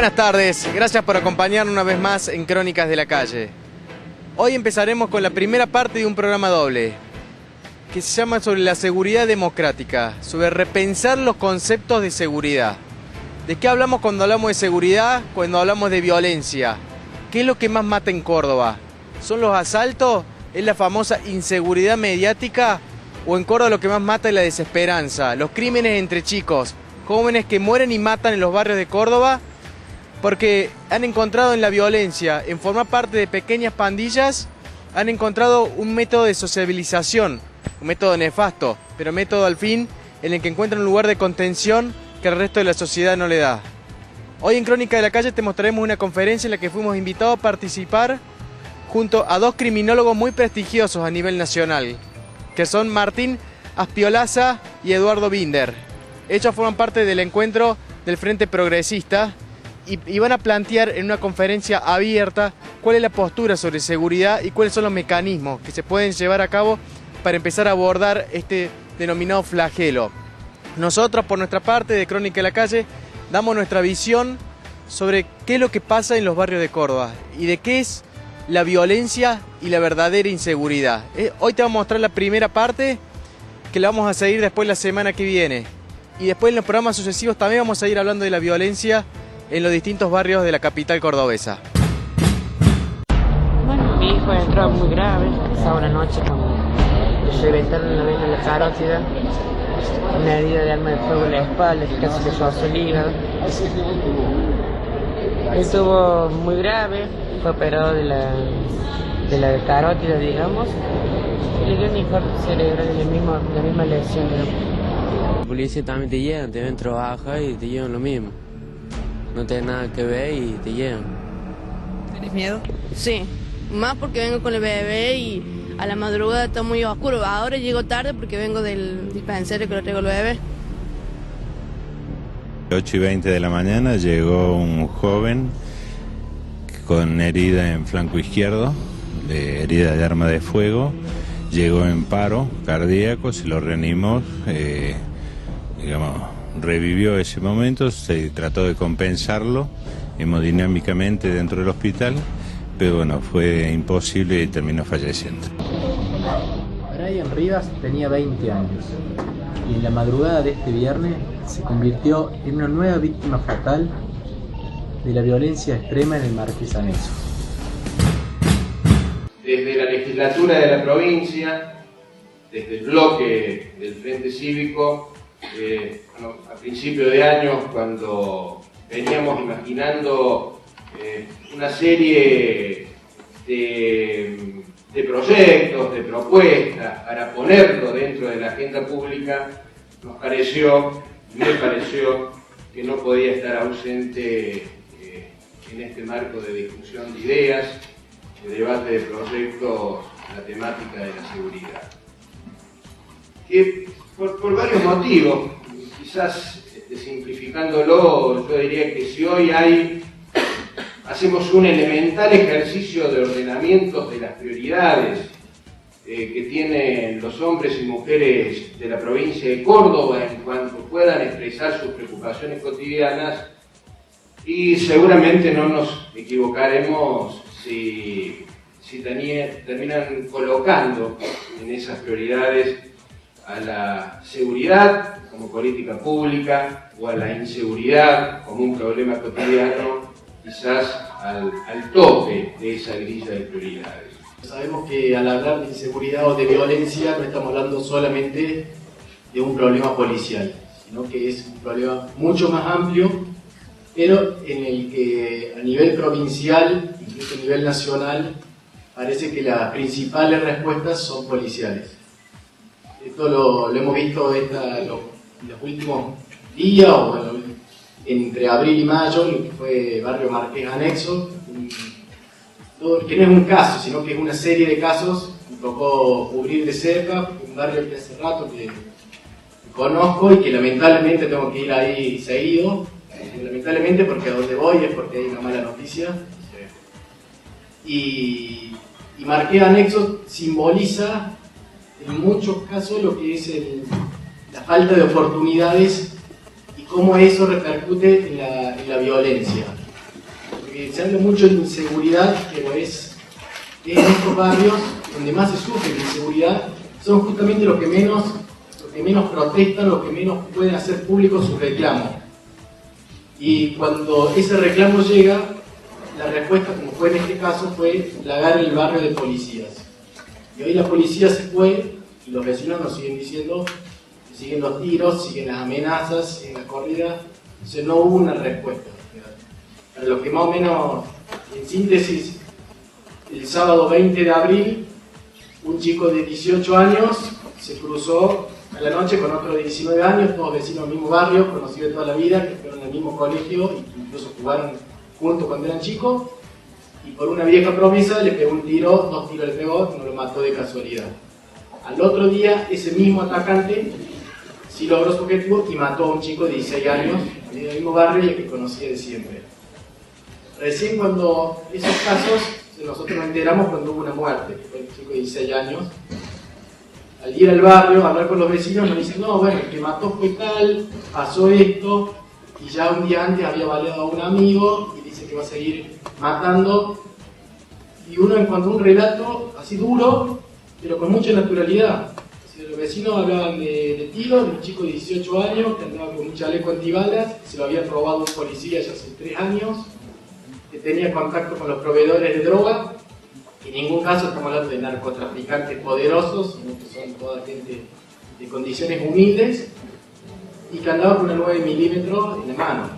Buenas tardes, gracias por acompañarnos una vez más en Crónicas de la Calle. Hoy empezaremos con la primera parte de un programa doble, que se llama sobre la seguridad democrática, sobre repensar los conceptos de seguridad. ¿De qué hablamos cuando hablamos de seguridad, cuando hablamos de violencia? ¿Qué es lo que más mata en Córdoba? ¿Son los asaltos? ¿Es la famosa inseguridad mediática? ¿O en Córdoba lo que más mata es la desesperanza? Los crímenes entre chicos, jóvenes que mueren y matan en los barrios de Córdoba porque han encontrado en la violencia, en formar parte de pequeñas pandillas, han encontrado un método de sociabilización, un método nefasto, pero método al fin en el que encuentran un lugar de contención que el resto de la sociedad no le da. Hoy en Crónica de la Calle te mostraremos una conferencia en la que fuimos invitados a participar junto a dos criminólogos muy prestigiosos a nivel nacional, que son Martín Aspiolaza y Eduardo Binder. Ellos forman parte del encuentro del Frente Progresista y van a plantear en una conferencia abierta cuál es la postura sobre seguridad y cuáles son los mecanismos que se pueden llevar a cabo para empezar a abordar este denominado flagelo. Nosotros, por nuestra parte de Crónica de la Calle, damos nuestra visión sobre qué es lo que pasa en los barrios de Córdoba y de qué es la violencia y la verdadera inseguridad. Hoy te vamos a mostrar la primera parte, que la vamos a seguir después la semana que viene. Y después en los programas sucesivos también vamos a ir hablando de la violencia en los distintos barrios de la capital cordobesa. Bueno, mi hijo entró muy grave, sábado la noche, cuando le reventaron la vena en la carótida, una herida de arma de fuego en la espalda, que casi le rozó el hígado. Estuvo muy grave, fue operado de la carótida, digamos, y le dio un infarto cerebral de la misma lesión. La policía también te llevan, te ven trabajar y te llevan lo mismo. No tenés nada que ver y te llevan. ¿Tenés miedo? Sí, más porque vengo con el bebé y a la madrugada está muy oscuro. Ahora llego tarde porque vengo del dispensario que lo traigo el bebé. 8:20 de la mañana llegó un joven con herida en flanco izquierdo, herida de arma de fuego, llegó en paro cardíaco, se lo reanimó, revivió ese momento, se trató de compensarlo hemodinámicamente dentro del hospital, pero bueno, fue imposible y terminó falleciendo. Brian Rivas tenía 20 años y en la madrugada de este viernes se convirtió en una nueva víctima fatal de la violencia extrema en el Marqués Anexo. Desde la legislatura de la provincia, desde el bloque del Frente Cívico, a principios de año, cuando veníamos imaginando una serie de proyectos, de propuestas para ponerlo dentro de la agenda pública, me pareció que no podía estar ausente en este marco de discusión de ideas, de debate de proyectos, la temática de la seguridad. Que por varios motivos, quizás simplificándolo, yo diría que si hoy hacemos un elemental ejercicio de ordenamientos de las prioridades que tienen los hombres y mujeres de la provincia de Córdoba en cuanto puedan expresar sus preocupaciones cotidianas, y seguramente no nos equivocaremos si terminan colocando en esas prioridades a la seguridad como política pública o a la inseguridad como un problema cotidiano, quizás al tope de esa grilla de prioridades. Sabemos que al hablar de inseguridad o de violencia no estamos hablando solamente de un problema policial, sino que es un problema mucho más amplio, pero en el que a nivel provincial, incluso a nivel nacional, parece que las principales respuestas son policiales. Esto lo hemos visto en los últimos días, o bueno, entre abril y mayo, lo que fue Barrio Marqués Anexo, que no es un caso, sino que es una serie de casos que me tocó cubrir de cerca, un barrio que hace rato que conozco y que lamentablemente tengo que ir ahí seguido, lamentablemente porque a donde voy es porque hay una mala noticia. Y Marqués Anexo simboliza en muchos casos lo que es la falta de oportunidades y cómo eso repercute en la violencia. porque se habla mucho de inseguridad, pero es en estos barrios donde más se sufre de inseguridad, son justamente los que menos protestan, los que menos pueden hacer público sus reclamos. Y cuando ese reclamo llega, la respuesta, como fue en este caso, fue plagar el barrio de policías. Y hoy la policía se fue y los vecinos nos siguen diciendo que siguen los tiros, siguen las amenazas, siguen la corrida. Entonces no hubo una respuesta. Para los que más o menos, en síntesis, el sábado 20 de abril, un chico de 18 años se cruzó a la noche con otro de 19 años, todos vecinos del mismo barrio, conocidos de toda la vida, que fueron al mismo colegio e incluso jugaron juntos cuando eran chicos, y por una vieja promesa le pegó un tiro, 2 tiros le pegó, no lo mató de casualidad. Al otro día, ese mismo atacante sí logró su objetivo y mató a un chico de 16 años, del mismo barrio y que conocía de siempre. Recién cuando esos casos, nosotros nos enteramos cuando hubo una muerte, que fue un chico de 16 años. Al ir al barrio a hablar con los vecinos nos dicen, no, bueno, el que mató fue tal, pasó esto, y ya un día antes había baleado a un amigo y dice que va a seguir matando. Y uno encontró un relato así duro, pero con mucha naturalidad. Los vecinos hablaban de tiros, de un chico de 18 años que andaba con un chaleco antibalas, que se lo habían robado un policía ya hace 3 años, que tenía contacto con los proveedores de droga. En ningún caso estamos hablando de narcotraficantes poderosos, sino que son toda gente de condiciones humildes y que andaba con una 9 milímetros en la mano.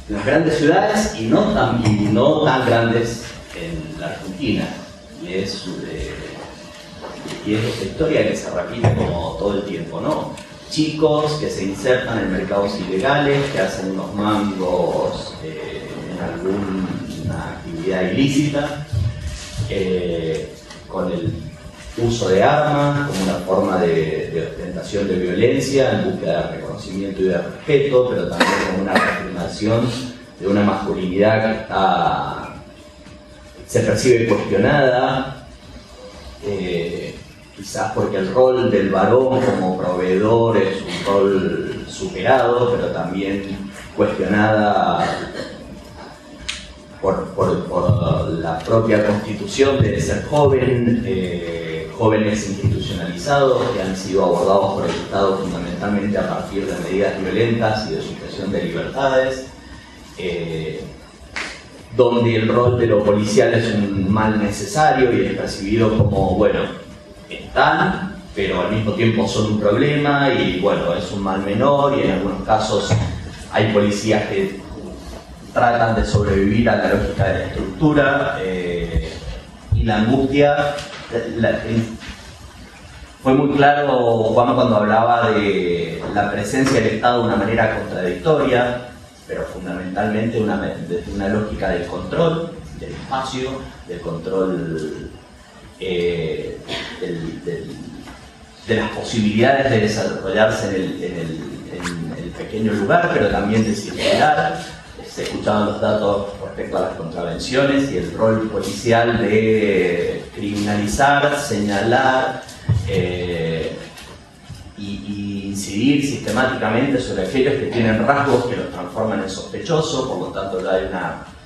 En las grandes ciudades y no tan grandes en la Argentina. Y es esta historia que se repite como todo el tiempo, ¿no? Chicos que se insertan en mercados ilegales, que hacen unos mangos en alguna actividad ilícita, con el uso de armas como una forma de ostentación de violencia en búsqueda de reconocimiento y de respeto, pero también como una reafirmación de una masculinidad que se percibe cuestionada, quizás porque el rol del varón como proveedor es un rol superado, pero también cuestionada por la propia constitución de ser joven, jóvenes institucionalizados que han sido abordados por el Estado fundamentalmente a partir de medidas violentas y de supresión de libertades, donde el rol de lo policial es un mal necesario y es percibido como, bueno, están, pero al mismo tiempo son un problema y, bueno, es un mal menor, y en algunos casos hay policías que tratan de sobrevivir a la lógica de la estructura, y la angustia. Fue muy claro Juan cuando hablaba de la presencia del Estado de una manera contradictoria, pero fundamentalmente desde una lógica del control del espacio, del control de las posibilidades de desarrollarse en el pequeño lugar, pero también de circular. Se escuchaban los datos respecto a las contravenciones y el rol policial de criminalizar, señalar y incidir sistemáticamente sobre aquellos que tienen rasgos que los transforman en sospechosos. Por lo tanto, ya hay un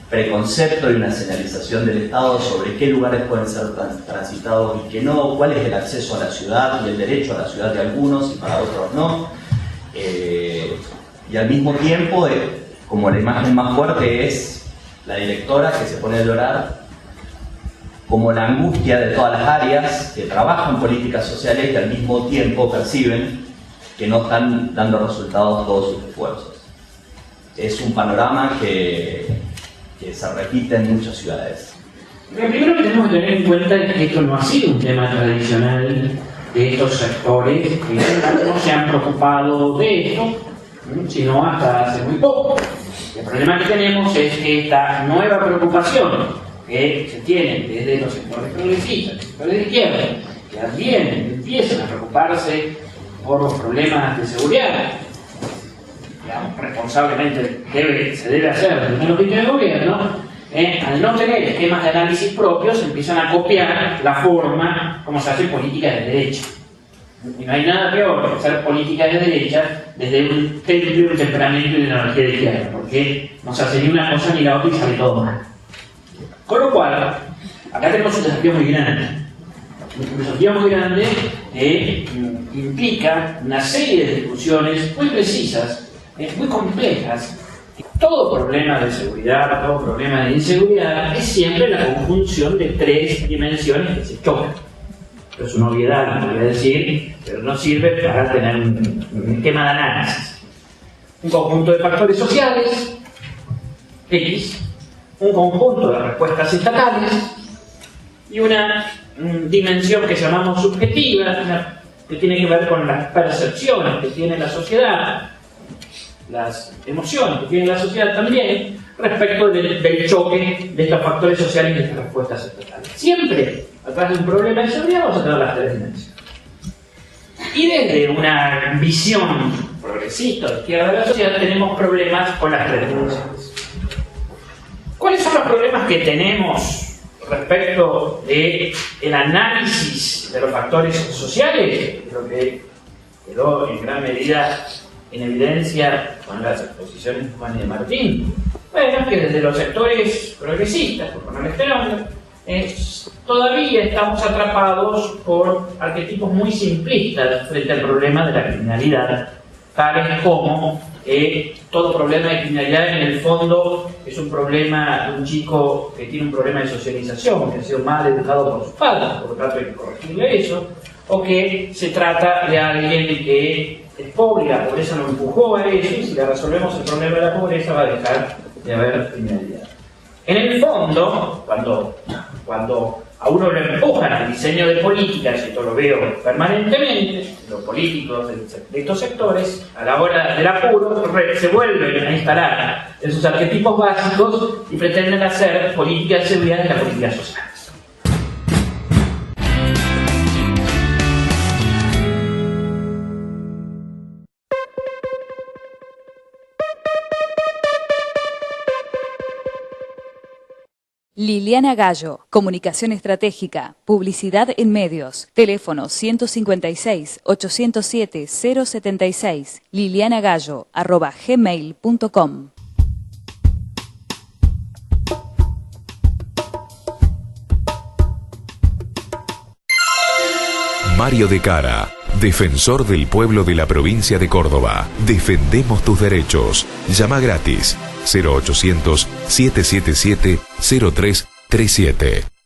preconcepto y una señalización del Estado sobre qué lugares pueden ser transitados y qué no, cuál es el acceso a la ciudad y el derecho a la ciudad de algunos y para otros no. Y al mismo tiempo, como la imagen más fuerte es la directora que se pone a llorar, como la angustia de todas las áreas que trabajan políticas sociales y al mismo tiempo perciben que no están dando resultados todos sus esfuerzos. Es un panorama que se repite en muchas ciudades. Lo primero que tenemos que tener en cuenta es que esto no ha sido un tema tradicional de estos sectores que no se han preocupado de esto, sino hasta hace muy poco. El problema que tenemos es que esta nueva preocupación que se tiene desde los sectores progresistas, los sectores de izquierda, que advienen, empiezan a preocuparse por los problemas de seguridad, digamos, responsablemente se debe hacer desde el ámbito del gobierno, al no tener esquemas de análisis propios, empiezan a copiar la forma como se hace política de derecha. Y no hay nada peor que hacer política de derecha desde un temple, un temperamento y una energía de izquierda, porque no se hace ni una cosa ni la otra y sale todo mal. Con lo cual, acá tenemos un desafío muy grande. Un desafío muy grande que implica una serie de discusiones muy precisas, muy complejas. Todo problema de seguridad, todo problema de inseguridad es siempre la conjunción de tres dimensiones que se chocan. Es una obviedad, lo voy a decir, pero no sirve para tener un esquema de análisis. Un conjunto de factores sociales, X, un conjunto de respuestas estatales y una dimensión que llamamos subjetiva, que tiene que ver con las percepciones que tiene la sociedad, las emociones que tiene la sociedad también, respecto del choque de estos factores sociales y de estas respuestas estatales. Siempre, atrás de un problema de seguridad, vamos a tener las tres dimensiones. Y desde una visión progresista de izquierda de la sociedad, tenemos problemas con las tres dimensiones. ¿Cuáles son los problemas que tenemos respecto del análisis de los factores sociales? Creo que quedó en gran medida en evidencia con las exposiciones de Juan y de Martín. Bueno, que desde los sectores progresistas, por ponerle este nombre, todavía estamos atrapados por arquetipos muy simplistas frente al problema de la criminalidad, tales como todo problema de criminalidad en el fondo es un problema de un chico que tiene un problema de socialización, que ha sido mal educado por sus padres, por lo tanto hay que corregirle eso, o que se trata de alguien que es pobre y la pobreza lo empujó a eso, y si le resolvemos el problema de la pobreza va a dejar de haber criminalidad. En el fondo, cuando a uno le empujan al diseño de políticas, y esto lo veo permanentemente, los políticos de estos sectores, a la hora del apuro, se vuelven a instalar en sus arquetipos básicos y pretenden hacer política de seguridad de la política social. Liliana Gallo, Comunicación Estratégica, Publicidad en Medios, teléfono 156-807-076, lilianagallo@gmail.com. Mario de Cara, defensor del pueblo de la provincia de Córdoba. Defendemos tus derechos. Llama gratis 0800-777-0337.